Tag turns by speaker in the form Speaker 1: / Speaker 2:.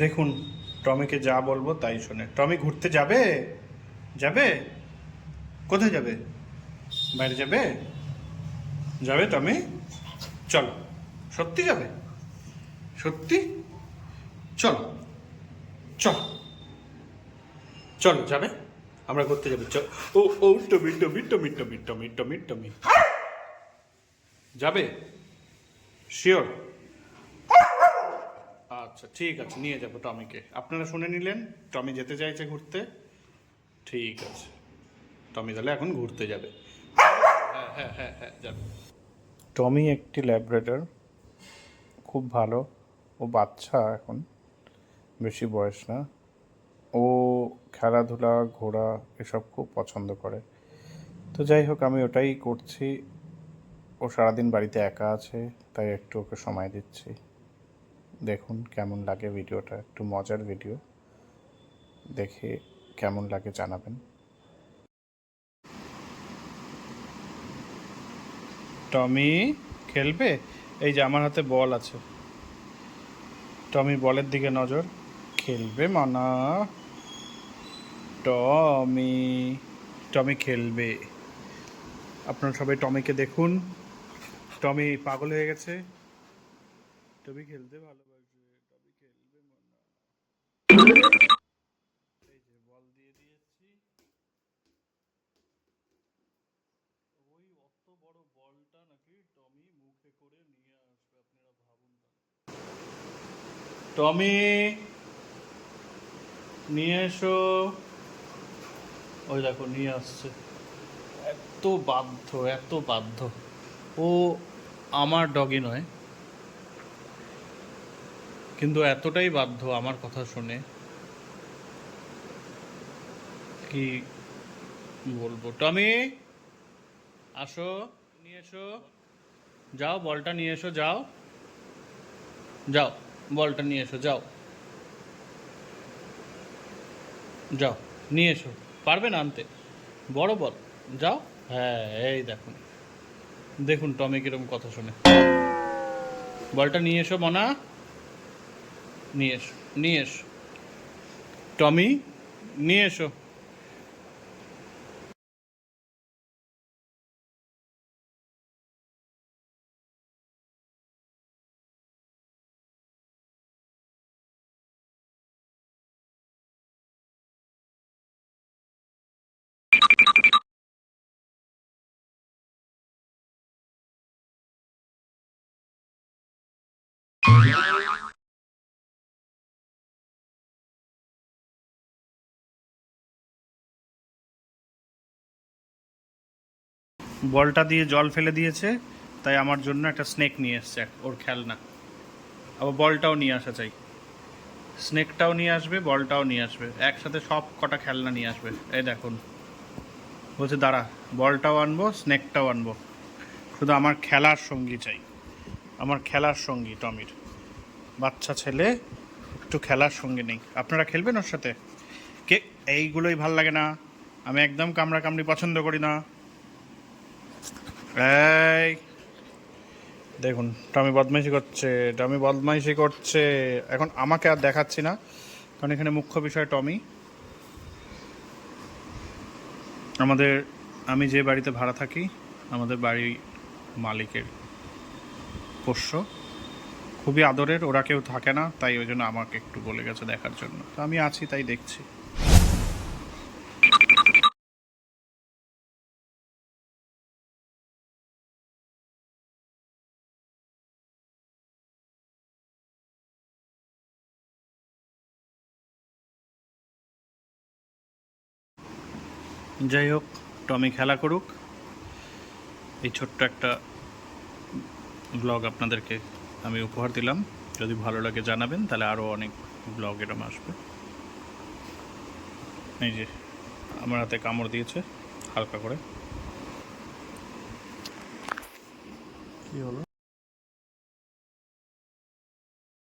Speaker 1: দেখুন, টমিকে যা বলবো তাই শোনে। টমি ঘুরতে যাবে? যাবে? কোথায় যাবে? বাইরে যাবে? যাবে টমি? চলো। সত্যি যাবে? সত্যি? চলো, চলো, চলো যাবে? আমরা ঘুরতে যাবো, চল। ও ও টমি টমি টমি টমি টমি টমি টমি যাবে? শিওর? আচ্ছা ঠিক আছে, নিয়ে যাবো টমিকে। আপনারা শুনে নিলেন, টমি যেতে চাইছে ঘুরতে। ঠিক আছে, টমি তাহলে এখন ঘুরতে যাবে। হ্যাঁ হ্যাঁ হ্যাঁ হ্যাঁ, যাবে। টমি একটি ল্যাব্রাডর, খুব ভালো। ও বাচ্চা এখন, বেশি বয়স না। ও খেলাধুলা, ঘোরা এসব খুব পছন্দ করে। তো যাই হোক, আমি ওটাই করছি। ও সারাদিন বাড়িতে একা আছে, তাই একটু ওকে সময় দিচ্ছি। দেখুন কেমন লাগে ভিডিওটা, একটু মজার ভিডিও। দেখে কেমন লাগে জানাবেন। টমি খেলবে? এই যে আমার হাতে বল আছে, টমি বলের দিকে নজর। খেলবে মানা? টমি, টমি খেলবে। আপনারা সবাই টমিকে দেখুন, টমি পাগল হয়ে গেছে। টমি খেলতে ভালোবাসে, টমি খেলবে মানা। এই যে বল দিয়ে দিয়েছি। ওই অত বড় বলটা নাকি টমি মুখে করে নিয়ে আসবে, আপনারা ভাবুন। টমি নিয়ে এসো। ওই দেখো নিয়ে আসছে। এত বাধ্য, এত বাধ্য। ও আমার ডগি নয়, কিন্তু এতটাই বাধ্য আমার কথা শুনে, কি বলবো। টমি আসো, নিয়ে এসো। যাও বলটা নিয়ে এসো, যাও যাও, বলটা নিয়ে এসো, যাও যাও, নিয়ে এসো। পারবে না আনতে? বড় বল, যাও। হ্যাঁ এই দেখুন, দেখুন টমি কিরকম কথা শোনে। বলটা নিয়ে এসো মনা, নিয়ে এসো, নিয়ে এসো। টমি নিয়ে এসো। বলটা দিয়ে জল ফেলে দিয়েছে, তাই আমার জন্য একটা স্নেক নিয়ে এসছে, ওর খেলনা। আবার বলটাও নিয়ে আসা চাই, স্নেকটাও নিয়ে আসবে, বলটাও নিয়ে আসবে, একসাথে সব কটা খেলনা নিয়ে আসবে। এই দেখুন, বলছে দাঁড়া, বলটাও আনবো, স্নেকটাও আনবো, শুধু আমার খেলার সঙ্গী চাই। আমার খেলার সঙ্গী টমির, বাচ্চা ছেলে, একটু খেলার সঙ্গী নেই। আপনারা খেলবেন ওর সাথে? কে? এইগুলোই ভাল লাগে না, আমি একদম কামড়া কামড়ি পছন্দ করি না। এই দেখুন, টমি বদমাইশি করছে, টমি বদমাইশি করছে। এখন আমাকে আর দেখাচ্ছি না, কারণ এখানে মুখ্য বিষয় টমি। আমাদের, আমি যে বাড়িতে ভাড়া থাকি, আমাদের বাড়ির মালিকের পোষ্য, খুবই আদরের। ওরা কেউ থাকে না, তাই ওই জন্য আমাকে একটু বলে গেছে দেখার জন্য, তো আমি আছি তাই দেখছি। যাই হোক, টমি খেলা করুক। এই ছোট্ট একটা ব্লগ আপনাদেরকে আমি উপহার দিলাম। যদি ভালো লাগে জানাবেন, তাহলে আরও অনেক ব্লগ এরম আসবে। এই যে আমার হাতে কামড় দিয়েছে হালকা করে। কি হলো?